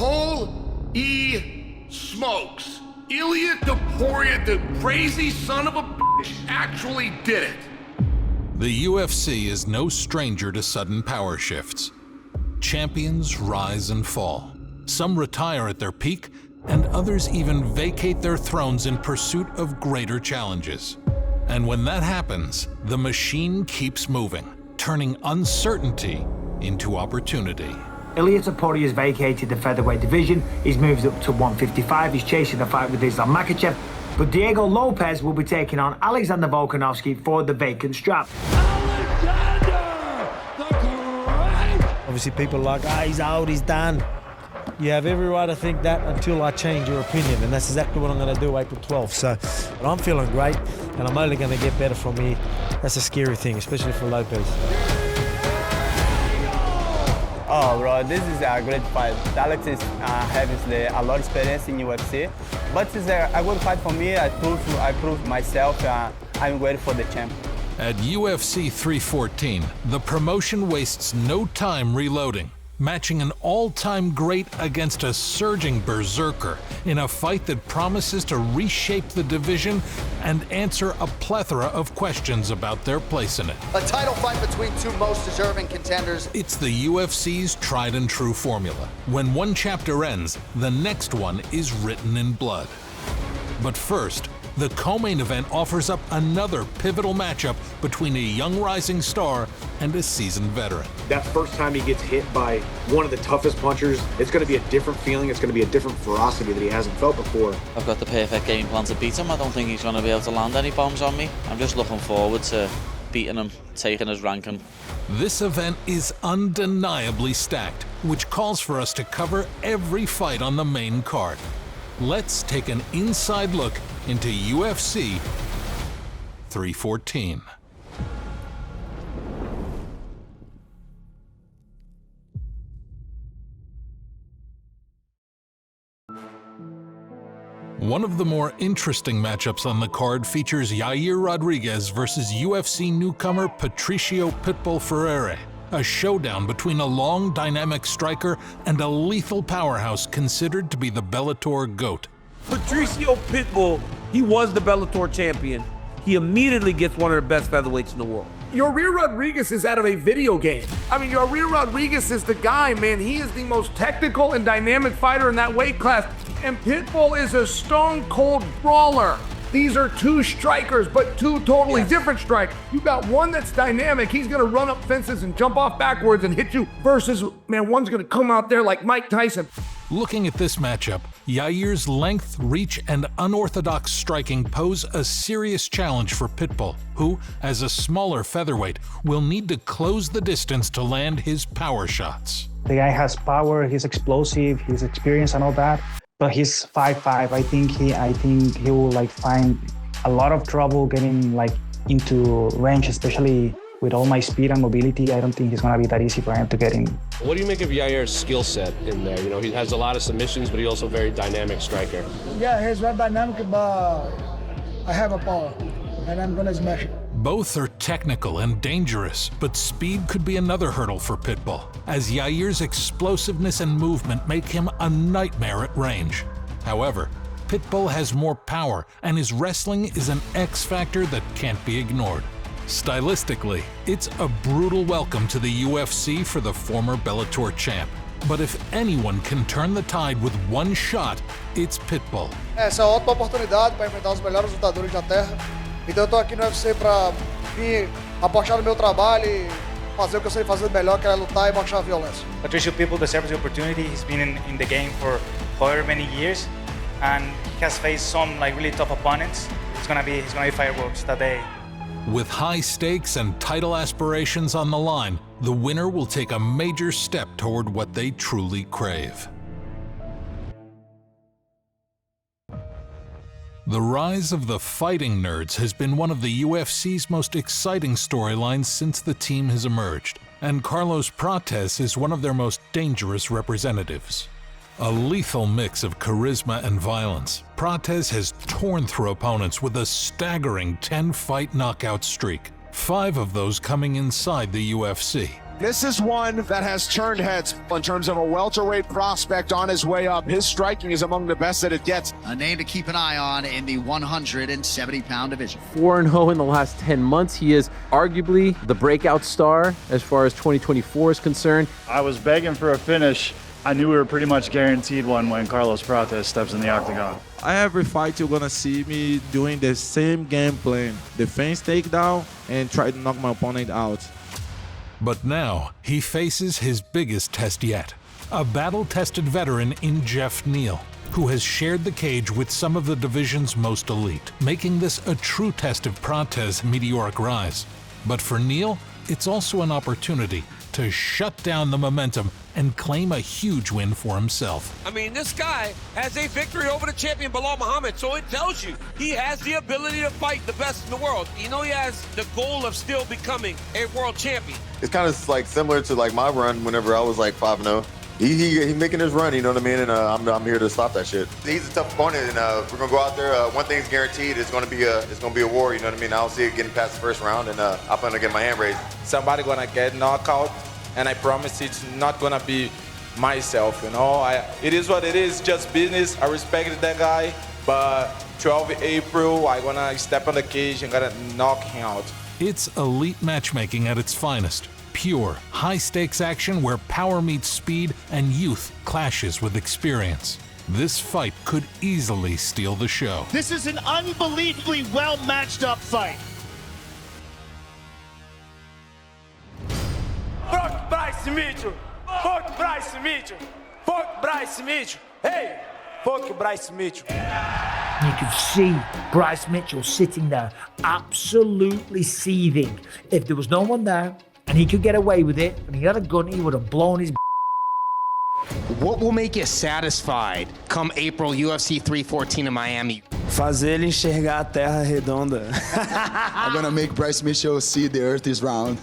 Holy smokes. Ilia Topuria, the crazy son of a bitch, actually did it. The UFC is no stranger to sudden power shifts. Champions rise and fall. Some retire at their peak, and others even vacate their thrones in pursuit of greater challenges. And when that happens, the machine keeps moving, turning uncertainty into opportunity. Ilia Topuria has vacated the featherweight division. He's moved up to 155. He's chasing the fight with Islam Makhachev. But Diego Lopes will be taking on Alexander Volkanovski for the vacant strap. Alexander, the great! Obviously, people are like, he's old, he's done. You have every right to think that until I change your opinion, and that's exactly what I'm going to do April 12th. So, but I'm feeling great, and I'm only going to get better from here. That's a scary thing, especially for Lopes. Oh, bro, this is a great fight. Alex is having a lot of experience in UFC, but it's a good fight for me. I proved myself. I'm ready for the champ. At UFC 314, the promotion wastes no time reloading, matching an all-time great against a surging berserker in a fight that promises to reshape the division and answer a plethora of questions about their place in it. A title fight between two most deserving contenders. It's the UFC's tried and true formula. When one chapter ends, the next one is written in blood. But first, the co-main event offers up another pivotal matchup between a young rising star and a seasoned veteran. That first time he gets hit by one of the toughest punchers, it's going to be a different feeling. It's going to be a different ferocity that he hasn't felt before. I've got the perfect game plan to beat him. I don't think he's going to be able to land any bombs on me. I'm just looking forward to beating him, taking his ranking. This event is undeniably stacked, which calls for us to cover every fight on the main card. Let's take an inside look into UFC 314. One of the more interesting matchups on the card features Yair Rodriguez versus UFC newcomer Patricio Pitbull Freire, a showdown between a long, dynamic striker and a lethal powerhouse considered to be the Bellator GOAT. Patricio Pitbull, he was the Bellator champion. He immediately gets one of the best featherweights in the world. Yair Rodriguez is out of a video game. I mean, Yair Rodriguez is the guy, man. He is the most technical and dynamic fighter in that weight class. And Pitbull is a stone-cold brawler. These are two strikers, but two totally different strikers. You got one that's dynamic. He's gonna run up fences and jump off backwards and hit you, versus, man, one's gonna come out there like Mike Tyson. Looking at this matchup, Yair's length, reach, and unorthodox striking pose a serious challenge for Pitbull, who, as a smaller featherweight, will need to close the distance to land his power shots. The guy has power, he's explosive, he's experienced and all that, but he's 5'5". I think he will like find a lot of trouble getting like into range, especially with all my speed and mobility. I don't think it's gonna be that easy for him to get in. What do you make of Yair's skill set in there? You know, he has a lot of submissions, but he's also a very dynamic striker. Yeah, he's very dynamic, but I have a power, and I'm gonna smash it. Both are technical and dangerous, but speed could be another hurdle for Pitbull, as Yair's explosiveness and movement make him a nightmare at range. However, Pitbull has more power, and his wrestling is an X factor that can't be ignored. Stylistically, it's a brutal welcome to the UFC for the former Bellator champ. But if anyone can turn the tide with one shot, it's Pitbull. Essa é outra oportunidade para enfrentar os melhores lutadores da terra. Então eu tô aqui no UFC para vir apostar no meu trabalho e fazer o que eu sei fazer melhor, que é lutar e mostrar a violência. Patricio Pitbull deserves the opportunity. He's been in the game for however many years, and he has faced some like really tough opponents. He's gonna be fireworks that day. With high stakes and title aspirations on the line, the winner will take a major step toward what they truly crave. The rise of the fighting nerds has been one of the UFC's most exciting storylines since the team has emerged, and Carlos Prates is one of their most dangerous representatives. A lethal mix of charisma and violence, Prates has torn through opponents with a staggering 10-fight knockout streak, 5 of those coming inside the UFC. This is one that has turned heads in terms of a welterweight prospect on his way up. His striking is among the best that it gets. A name to keep an eye on in the 170-pound division. 4-0 in the last 10 months. He is arguably the breakout star as far as 2024 is concerned. I was begging for a finish. I knew we were pretty much guaranteed one when Carlos Prates steps in the octagon. Every fight you're gonna see me doing the same game plan. Defense takedown and try to knock my opponent out. But now, he faces his biggest test yet. A battle-tested veteran in Geoff Neal, who has shared the cage with some of the division's most elite, making this a true test of Prates' meteoric rise. But for Neal, it's also an opportunity to shut down the momentum and claim a huge win for himself. I mean, this guy has a victory over the champion, Belal Muhammad, so it tells you he has the ability to fight the best in the world. You know, he has the goal of still becoming a world champion. It's kind of like similar to like my run whenever I was like 5-0. He making his run, you know what I mean? And I'm here to stop that shit. He's a tough opponent, and we're gonna go out there. One thing's guaranteed: it's gonna be a war. You know what I mean? I don't see it getting past the first round, and I plan to get my hand raised. Somebody gonna get knocked out, and I promise it's not gonna be myself. You know, it is what it is. Just business. I respect that guy, but 12 April, I gonna step on the cage and gonna knock him out. It's elite matchmaking at its finest. Pure, high-stakes action where power meets speed and youth clashes with experience. This fight could easily steal the show. This is an unbelievably well-matched-up fight. Fuck Bryce Mitchell! Fuck Bryce Mitchell! Fuck Bryce Mitchell! Hey! Fuck Bryce Mitchell! You could see Bryce Mitchell sitting there, absolutely seething. If there was no one there, and he could get away with it, and he had a gun, he would have blown his. What will make you satisfied come April UFC 314 in Miami? Fazer ele enxergar a terra redonda. I'm gonna make Bryce Mitchell see the earth is round.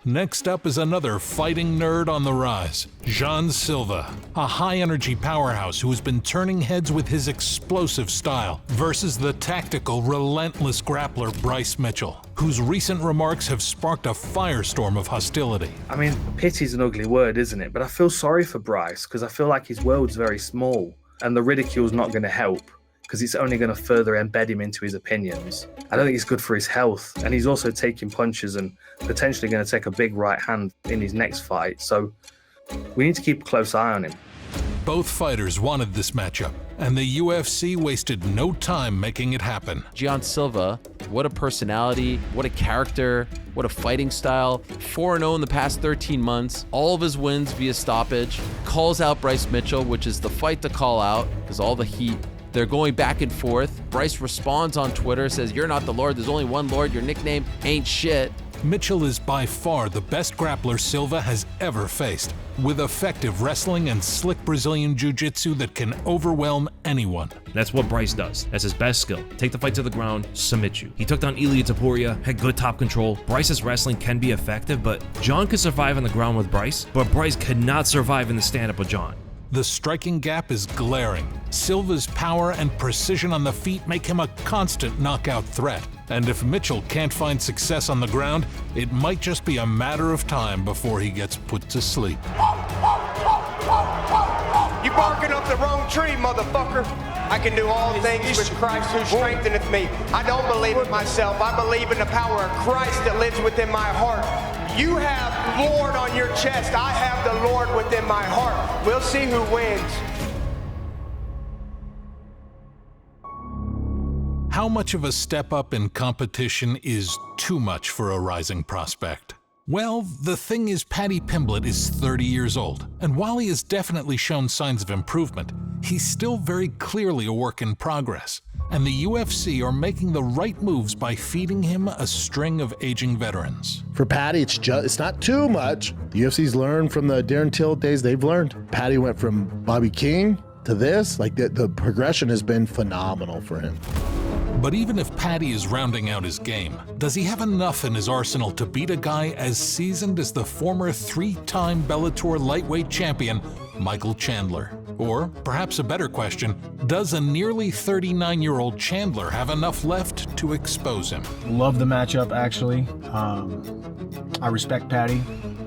Next up is another fighting nerd on the rise, Jean Silva, a high-energy powerhouse who has been turning heads with his explosive style, versus the tactical, relentless grappler Bryce Mitchell, whose recent remarks have sparked a firestorm of hostility. I mean, pity's an ugly word, isn't it? But I feel sorry for Bryce, because I feel like his world's very small, and the ridicule's not going to help, because it's only going to further embed him into his opinions. I don't think it's good for his health, and he's also taking punches and potentially going to take a big right hand in his next fight, so we need to keep a close eye on him. Both fighters wanted this matchup, and the UFC wasted no time making it happen. Jean Silva, what a personality, what a character, what a fighting style. 4-0 in the past 13 months, all of his wins via stoppage, calls out Bryce Mitchell, which is the fight to call out, because all the heat. They're going back and forth. Bryce responds on Twitter, says, "You're not the Lord, there's only one Lord, your nickname ain't shit." Mitchell is by far the best grappler Silva has ever faced, with effective wrestling and slick Brazilian jiu-jitsu that can overwhelm anyone. That's what Bryce does. That's his best skill. Take the fight to the ground, submit you. He took down Ilia Topuria, had good top control. Bryce's wrestling can be effective, but John could survive on the ground with Bryce, but Bryce could not survive in the stand-up with John. The striking gap is glaring. Silva's power and precision on the feet make him a constant knockout threat. And if Mitchell can't find success on the ground, it might just be a matter of time before he gets put to sleep. You barking up the wrong tree, motherfucker. I can do all things with Christ who strengtheneth me. I don't believe in myself. I believe in the power of Christ that lives within my heart. You have Lord on your chest. I have the Lord within my heart. We'll see who wins. How much of a step up in competition is too much for a rising prospect? Well, the thing is, Paddy Pimblett is 30 years old, and while he has definitely shown signs of improvement, he's still very clearly a work in progress. And the UFC are making the right moves by feeding him a string of aging veterans. For Paddy, it's not too much. The UFC's learned from the Darren Till days. They've learned. Paddy went from Bobby King to this. Like the progression has been phenomenal for him. But even if Paddy is rounding out his game, does he have enough in his arsenal to beat a guy as seasoned as the former 3-time Bellator lightweight champion, Michael Chandler? Or, perhaps a better question, does a nearly 39-year-old Chandler have enough left to expose him? Love the matchup, actually. I respect Paddy.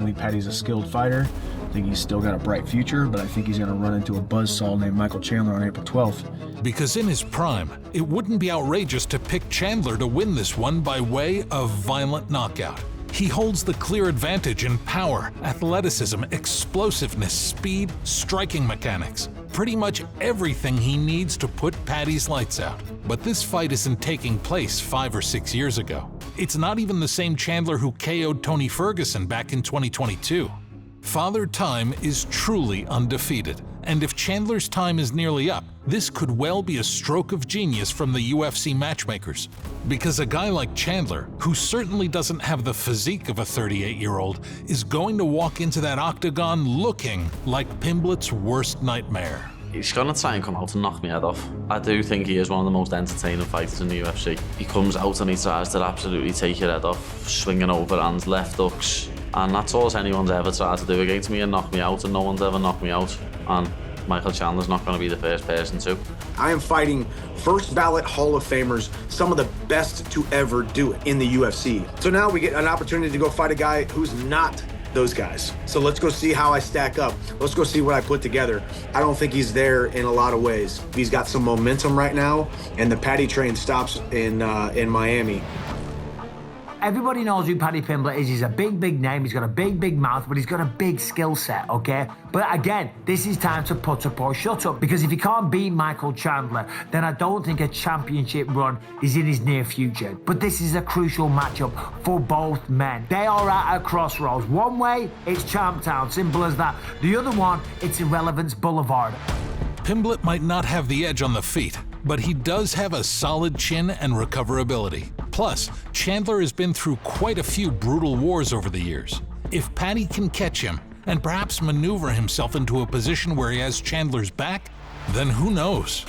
ultimately Paddy's a skilled fighter. I think he's still got a bright future, but I think he's going to run into a buzzsaw named Michael Chandler on April 12th. Because in his prime, it wouldn't be outrageous to pick Chandler to win this one by way of violent knockout. He holds the clear advantage in power, athleticism, explosiveness, speed, striking mechanics. Pretty much everything he needs to put Paddy's lights out. But this fight isn't taking place 5 or 6 years ago. It's not even the same Chandler who KO'd Tony Ferguson back in 2022. Father Time is truly undefeated, and if Chandler's time is nearly up, this could well be a stroke of genius from the UFC matchmakers. Because a guy like Chandler, who certainly doesn't have the physique of a 38-year-old, is going to walk into that octagon looking like Pimblett's worst nightmare. He's going to try and come out and knock me head off. I do think he is one of the most entertaining fighters in the UFC. He comes out and he tries to absolutely take your head off, swinging overhands, left hooks. And that's all anyone's ever tried to do against me and knock me out, and no one's ever knocked me out. And Michael Chandler's not going to be the first person to. I am fighting first ballot Hall of Famers, some of the best to ever do it in the UFC. So now we get an opportunity to go fight a guy who's not those guys. So let's go see how I stack up. Let's go see what I put together. I don't think he's there in a lot of ways. He's got some momentum right now, and the Paddy train stops in Miami. Everybody knows who Paddy Pimblett is. He's a big, big name. He's got a big, big mouth, but he's got a big skill set, okay? But again, this is time to put up or shut up, because if he can't beat Michael Chandler, then I don't think a championship run is in his near future. But this is a crucial matchup for both men. They are at a crossroads. One way, it's Champtown, simple as that. The other one, it's Irrelevance Boulevard. Pimblett might not have the edge on the feet, but he does have a solid chin and recoverability. Plus, Chandler has been through quite a few brutal wars over the years. If Paddy can catch him and perhaps maneuver himself into a position where he has Chandler's back, then who knows?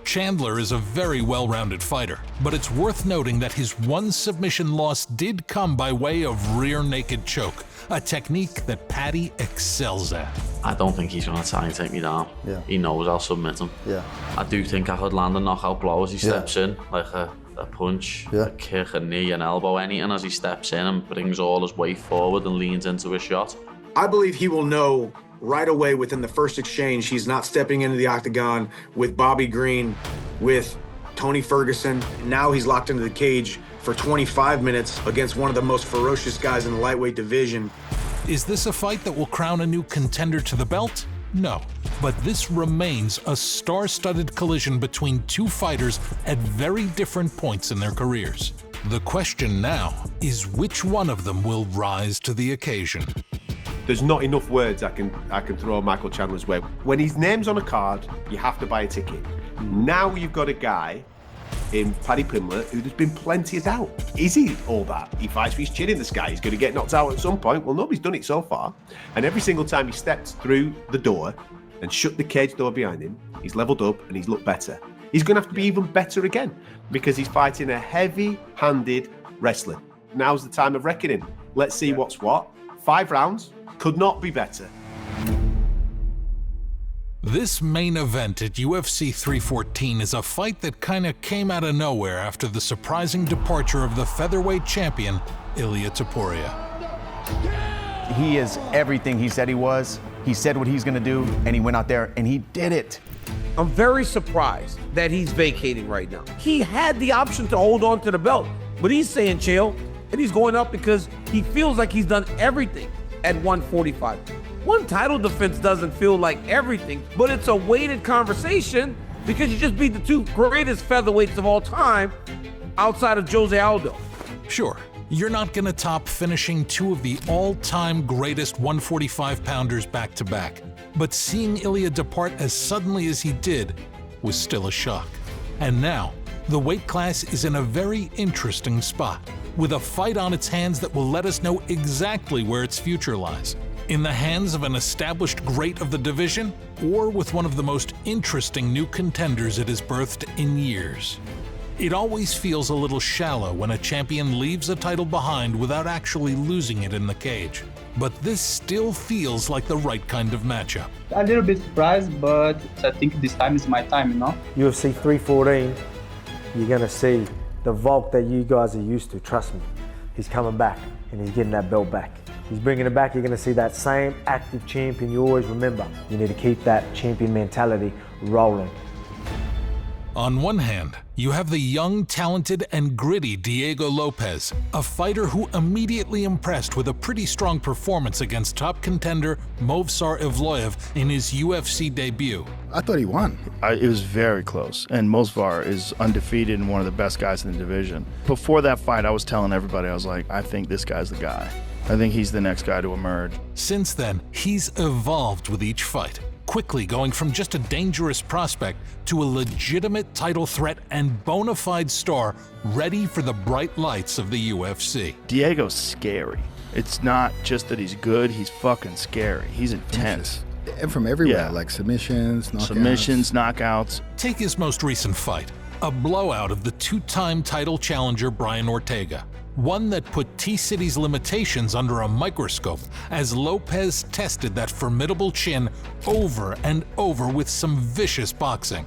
Chandler is a very well-rounded fighter, but it's worth noting that his one submission loss did come by way of rear naked choke, a technique that Paddy excels at. I don't think he's going to try and take me down. Yeah. He knows I'll submit him. Yeah. I do think I could land a knockout blow as he steps in, like a punch, a kick, a knee, an elbow, anything as he steps in and brings all his weight forward and leans into a shot. I believe he will know right away within the first exchange he's not stepping into the octagon with Bobby Green, with Tony Ferguson. Now he's locked into the cage for 25 minutes against one of the most ferocious guys in the lightweight division. Is this a fight that will crown a new contender to the belt? No, but this remains a star-studded collision between two fighters at very different points in their careers. The question now is which one of them will rise to the occasion. There's not enough words I can throw Michael Chandler's way. When his name's on a card, you have to buy a ticket. Now you've got a guy in Paddy Pimblett who there's been plenty of doubt. Is he all that? He fights for his chin in the sky. He's going to get knocked out at some point. Well, nobody's done it so far. And every single time he stepped through the door and shut the cage door behind him, he's leveled up and he's looked better. He's going to have to be even better again because he's fighting a heavy-handed wrestler. Now's the time of reckoning. Let's see what's what. 5 rounds. Could not be better. This main event at UFC 314 is a fight that kinda came out of nowhere after the surprising departure of the featherweight champion, Ilia Topuria. He is everything he said he was. He said what he's gonna do, and he went out there and he did it. I'm very surprised that he's vacating right now. He had the option to hold on to the belt, but he's saying chill, and he's going up because he feels like he's done everything at 145. One title defense doesn't feel like everything, but it's a weighted conversation because you just beat the 2 greatest featherweights of all time outside of Jose Aldo. Sure, you're not gonna top finishing 2 of the all-time greatest 145-pounders back-to-back, but seeing Ilia depart as suddenly as he did was still a shock. And now, the weight class is in a very interesting spot, with a fight on its hands that will let us know exactly where its future lies. In the hands of an established great of the division, or with one of the most interesting new contenders it has birthed in years. It always feels a little shallow when a champion leaves a title behind without actually losing it in the cage. But this still feels like the right kind of matchup. A little bit surprised, but I think this time is my time, you know? UFC 314, you're gonna see the Volk that you guys are used to, trust me. He's coming back and he's getting that belt back. He's bringing it back. You're going to see that same active champion. You always remember, you need to keep that champion mentality rolling. On one hand, you have the young, talented, and gritty Diego Lopes, a fighter who immediately impressed with a pretty strong performance against top contender Movsar Evloev in his UFC debut. I thought he won. It was very close, and Movsar is undefeated and one of the best guys in the division. Before that fight, I was telling everybody, I was like, I think this guy's the guy. I think he's the next guy to emerge. Since then, he's evolved with each fight, quickly going from just a dangerous prospect to a legitimate title threat and bona fide star ready for the bright lights of the UFC. Diego's scary. It's not just that he's good, he's fucking scary. He's intense. And from everywhere, like submissions, knockouts. Take his most recent fight, a blowout of the two-time title challenger Brian Ortega. One that put T-City's limitations under a microscope as Lopes tested that formidable chin over and over with some vicious boxing.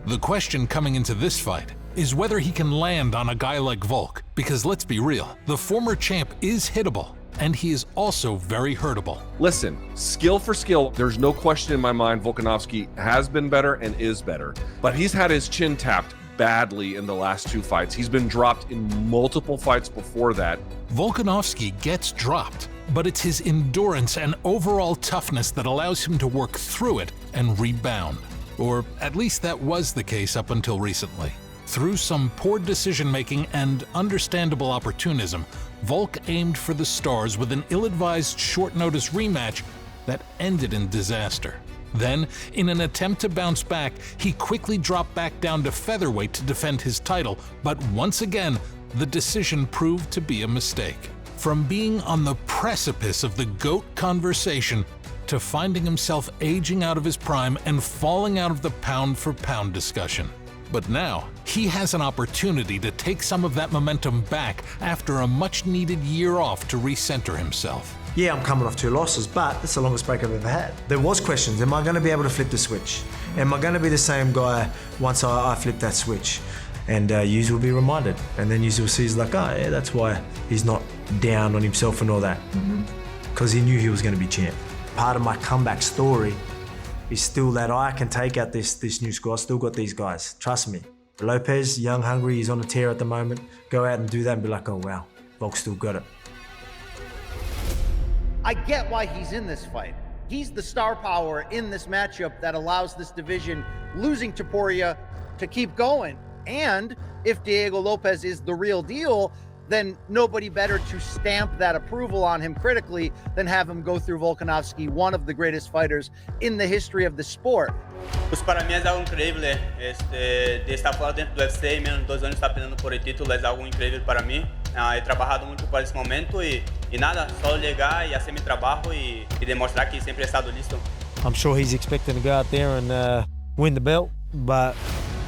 The question coming into this fight is whether he can land on a guy like Volk, because let's be real, the former champ is hittable, and he is also very hurtable. Listen, skill for skill, there's no question in my mind Volkanovski has been better and is better, but he's had his chin tapped badly in the last two fights. He's been dropped in multiple fights before that. Volkanovski gets dropped, but it's his endurance and overall toughness that allows him to work through it and rebound. Or at least that was the case up until recently. Through some poor decision-making and understandable opportunism, Volk aimed for the stars with an ill-advised short-notice rematch that ended in disaster. Then, in an attempt to bounce back, he quickly dropped back down to featherweight to defend his title, but once again, the decision proved to be a mistake. From being on the precipice of the GOAT conversation to finding himself aging out of his prime and falling out of the pound-for-pound discussion. But now, he has an opportunity to take some of that momentum back after a much-needed year off to recenter himself. Yeah, I'm coming off 2 losses, but it's the longest break I've ever had. There was questions, am I going to be able to flip the switch? Am I going to be the same guy once I flip that switch? And Yuz will be reminded. And then Yuz will see, he's like, oh yeah, that's why he's not down on himself and all that. Because he knew he was going to be champ. Part of my comeback story is still that I can take out this new squad. I still got these guys, trust me. Lopes, young, hungry, he's on a tear at the moment. Go out and do that and be like, oh wow, Volk still got it. I get why he's in this fight. He's the star power in this matchup that allows this division, losing Topuria, to keep going. And if Diego Lopes is the real deal, then nobody better to stamp that approval on him critically than have him go through Volkanovski, one of the greatest fighters in the history of the sport. Pues para mí es algo increíble de estar fora dentro do UFC, menos 2 anos estar peleando por el título, es algo increíble para mí. He trabajado muito para esse momento e nada, só llegar e hacer mi trabajo y demostrar que siempre he estado listo. I'm sure he's expecting to go out there and win the belt, but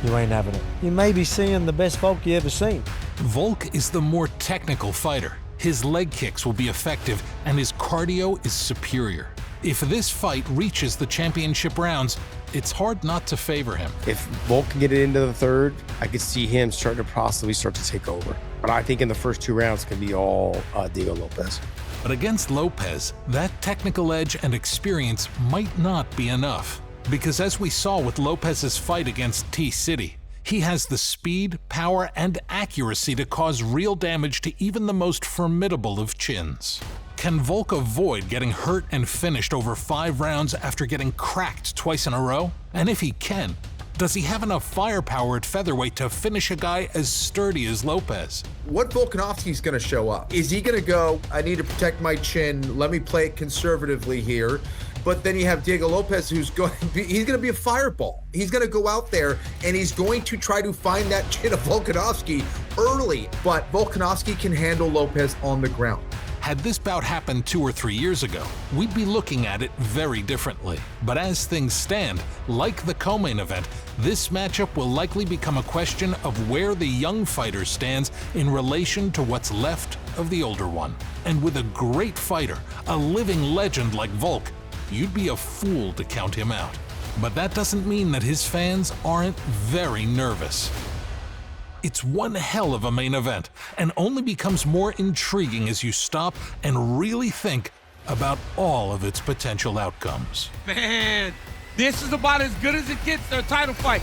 you ain't having it. You may be seeing the best Volk you ever seen. Volk is the more technical fighter. His leg kicks will be effective and his cardio is superior. If this fight reaches the championship rounds, it's hard not to favor him. If Volk can get it into the third, I could see him starting to possibly start to take over. But I think in the first 2 rounds can be all Diego Lopes. But against Lopes, that technical edge and experience might not be enough. Because as we saw with Lopez's fight against T-City, he has the speed, power, and accuracy to cause real damage to even the most formidable of chins. Can Volk avoid getting hurt and finished over 5 rounds after getting cracked twice in a row? And if he can, does he have enough firepower at featherweight to finish a guy as sturdy as Lopes? What Volkanovski's going to show up? Is he going to go, I need to protect my chin, let me play it conservatively here? But then you have Diego Lopes, who's going to be a fireball. He's going to go out there and he's going to try to find that chin of Volkanovski early. But Volkanovski can handle Lopes on the ground. Had this bout happened 2 or 3 years ago, we'd be looking at it very differently. But as things stand, like the co-main event, this matchup will likely become a question of where the young fighter stands in relation to what's left of the older one. And with a great fighter, a living legend like Volk, you'd be a fool to count him out. But that doesn't mean that his fans aren't very nervous. It's one hell of a main event, and only becomes more intriguing as you stop and really think about all of its potential outcomes. Man, this is about as good as it gets for a title fight.